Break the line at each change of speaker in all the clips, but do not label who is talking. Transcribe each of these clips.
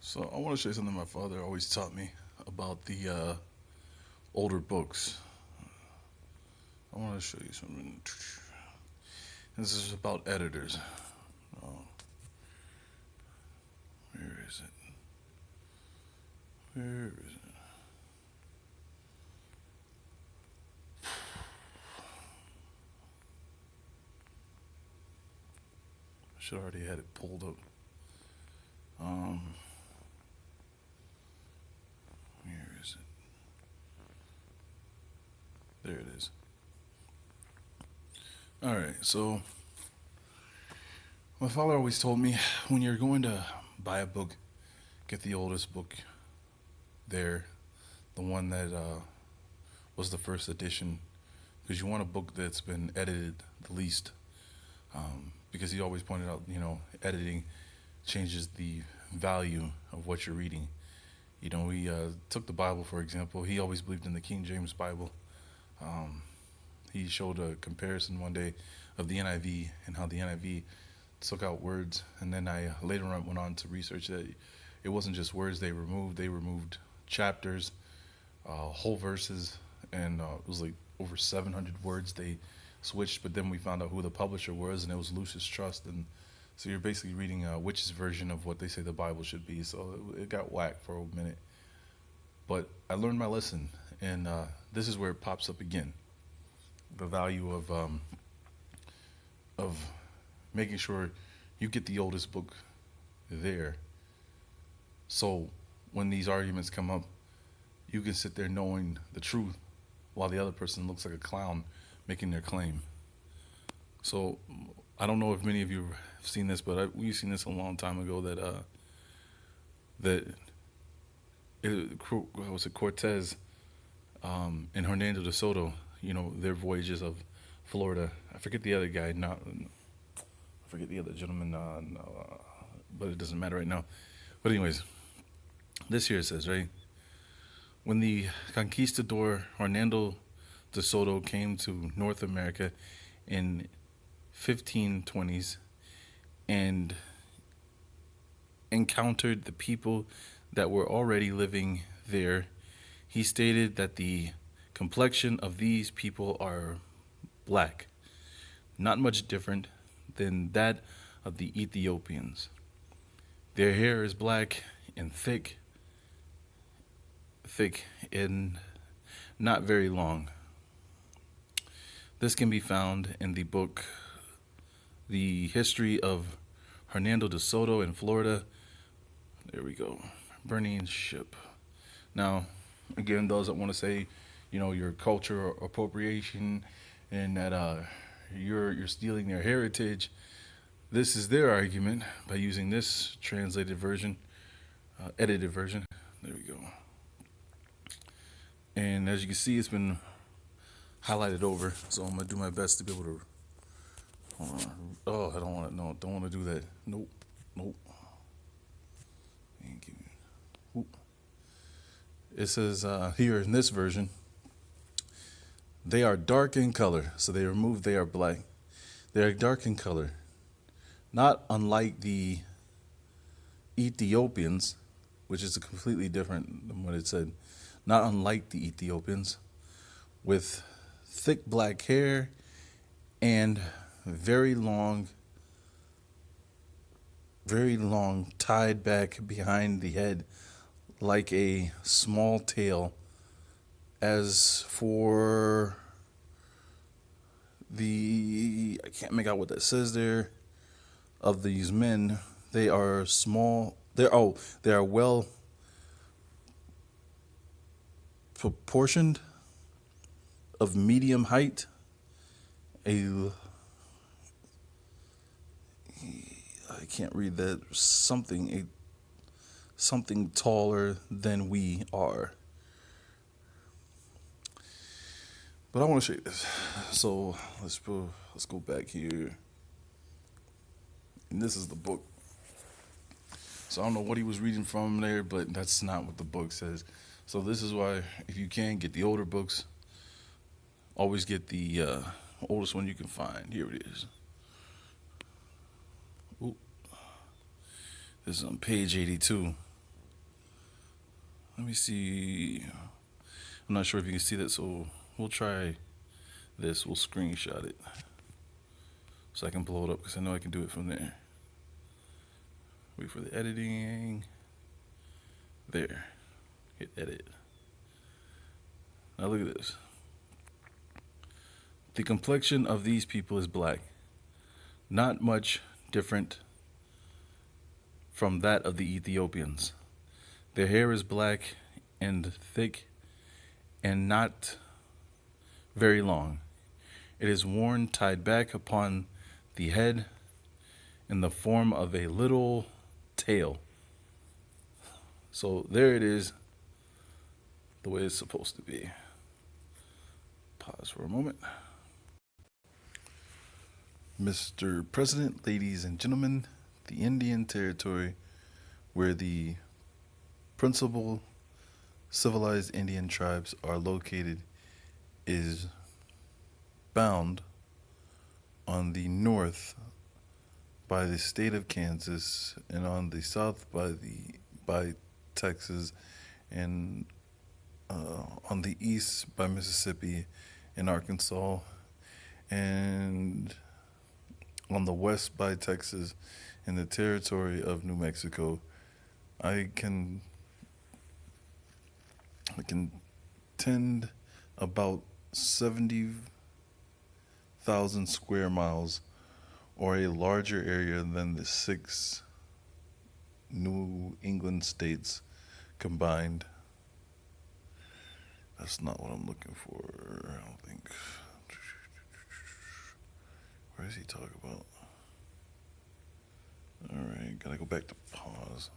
So I want to show you something my father always taught me about the older books. I want to show you something. This is about editors. Oh, where is it? Where is it? I should already had it pulled up. Um, where is it? There it is. All right. So my father always told me when you're going to buy a book, get the oldest book there, the one that was the first edition, because you want a book that's been edited the least. Because he always pointed out, editing changes the value of what you're reading. We took the Bible, for example. He always believed in the King James Bible. Um, he showed a comparison one day of the NIV and how the NIV took out words. And then I later on went on to research that it wasn't just words they removed chapters, whole verses, and it was like over 700 words they switched. But then we found out who the publisher was, and it was Lucis Trust. And so you're basically reading Witch's version of what they say the Bible should be. So it got whacked for a minute. But I learned my lesson, and this is where it pops up again: the value of making sure you get the oldest book there. So when these arguments come up, you can sit there knowing the truth while the other person looks like a clown making their claim. So I don't know if many of you have seen this, but we've seen this a long time ago that what was it, Cortez and Hernando de Soto, their voyages of Florida. I forget the other guy, not I forget the other gentleman, no, but it doesn't matter right now. But anyways, this here it says, right, when the conquistador Hernando de Soto came to North America in 1520s and encountered the people that were already living there, he stated that the complexion of these people are black, not much different than that of the Ethiopians. Their hair is black and thick and not very long. This can be found in the book The History of Hernando de Soto in Florida. There we go. Burning Ship. Now, again, those that want to say, your culture appropriation and that you're stealing their heritage, this is their argument by using this translated version, edited version. There we go. And as you can see, it's been highlighted over, so I'm gonna do my best to be able to. Hold on. Oh, I don't want to. No, don't want to do that. Nope, nope. It says here in this version, they are dark in color, so they removed they are black. They are dark in color, not unlike the Ethiopians, which is completely different than what it said. Not unlike the Ethiopians, with thick black hair and very long, tied back behind the head like a small tail. As for I can't make out what that says there, of these men, they are small. They are well proportioned, of medium height, a I can't read that, something taller than we are. But I want to show you this. So let's go back here. And this is the book. So I don't know what he was reading from there, but that's not what the book says. So this is why, if you can get the older books, always get the oldest one you can find. Here it is. Ooh. This is on page 82. Let me see. I'm not sure if you can see that, so we'll try this. We'll screenshot it so I can blow it up because I know I can do it from there. Wait for the editing. There. Hit edit. Now look at this. The complexion of these people is black. Not much different from that of the Ethiopians. Their hair is black and thick and not very long. It is worn tied back upon the head in the form of a little tail. So there it is, the way it's supposed to be. Pause for a moment. Mr. President, ladies and gentlemen, the Indian Territory, where the principal civilized Indian tribes are located, is bound on the north by the state of Kansas and on the south by Texas and on the east by Mississippi and Arkansas and on the west by Texas and the territory of New Mexico. I can tend about 70,000 square miles, or a larger area than the 6 New England states combined. That's not what I'm looking for, I don't think. Where does he talk about? Alright, gotta go back to pause.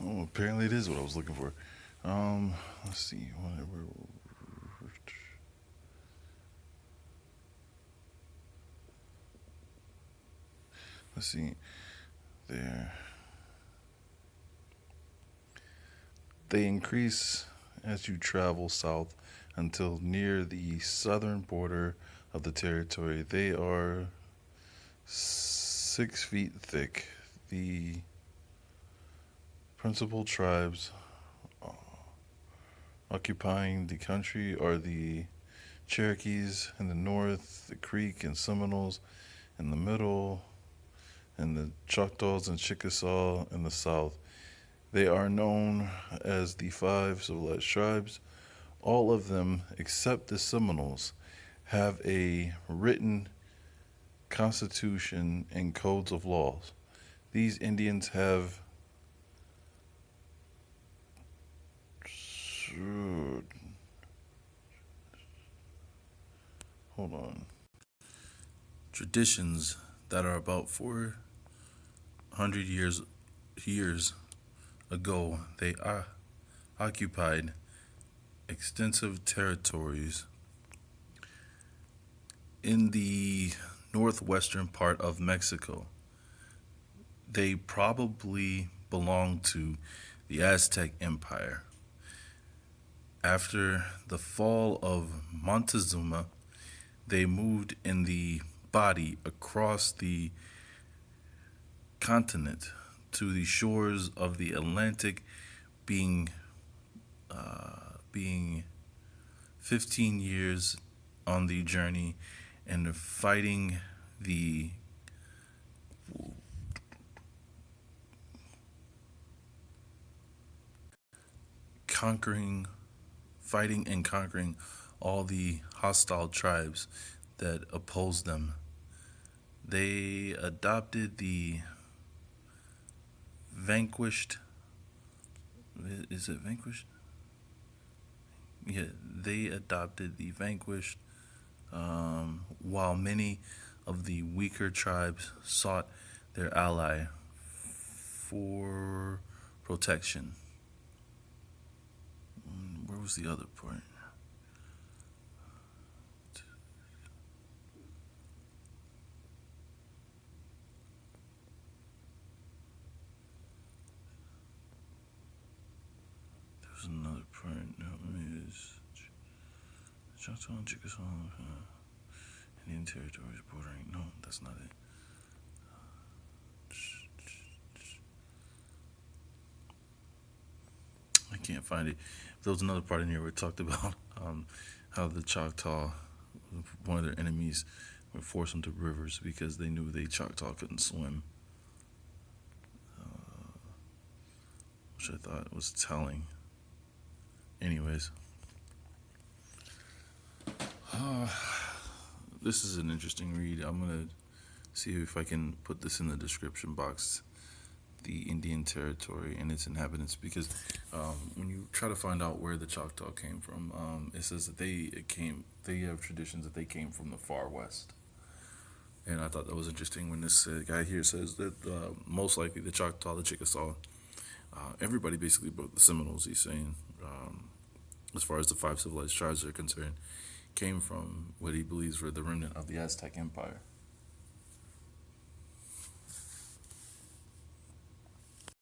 Oh, apparently it is what I was looking for. Let's see. Whatever. Let's see. There. They increase as you travel south until near the southern border of the territory. They are 6 feet thick. The principal tribes occupying the country are the Cherokees in the north, the Creek and Seminoles in the middle, and the Choctaws and Chickasaw in the south. They are known as the 5 civilized tribes. All of them, except the Seminoles, have a written constitution and codes of laws. These Indians have hold on. Traditions that are about 400 years ago. They occupied extensive territories in the northwestern part of Mexico. They probably belonged to the Aztec Empire. After the fall of Montezuma, they moved in the body across the continent to the shores of the Atlantic, being 15 years on the journey and fighting and conquering all the hostile tribes that opposed them. They adopted the vanquished. Is it vanquished? Yeah, they adopted the vanquished, while many of the weaker tribes sought their ally for protection. Where was the other part? There's another part. No, it is Choctaw and Chickasaw, Indian territories bordering. No, that's not it.
can't find it. There was another part in here where it talked about how the Choctaw, one of their enemies, would force them to rivers because they knew the Choctaw couldn't swim, which I thought was telling. Anyways, this is an interesting read. I'm gonna see if I can put this in the description box. The Indian Territory and its inhabitants, because when you try to find out where the Choctaw came from, it says that they have traditions that they came from the far west. And I thought that was interesting when this guy here says that most likely the Choctaw, the Chickasaw, everybody basically but the Seminoles, he's saying, as far as the five civilized tribes are concerned, came from what he believes were the remnant of the Aztec Empire.